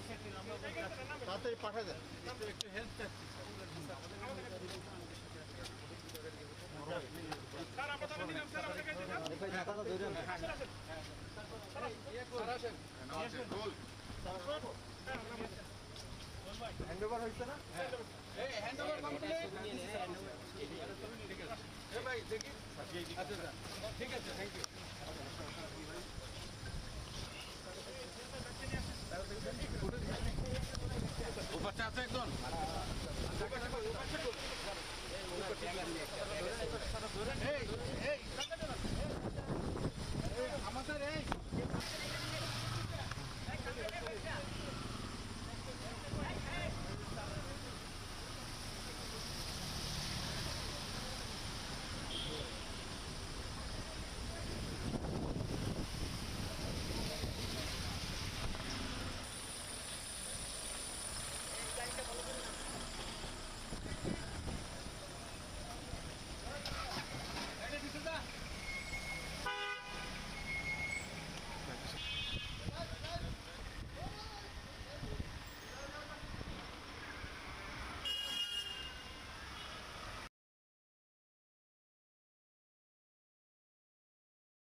তাড়াতাড়ি পাঠা দেন। একটু হেল্প চাচ্ছি হ্যান্ডওভার হয়েছে না? হ্যান্ডওভার কমপ্লিট ভাই দেখি আচ্ছা ঠিক আছে থ্যাংক ইউ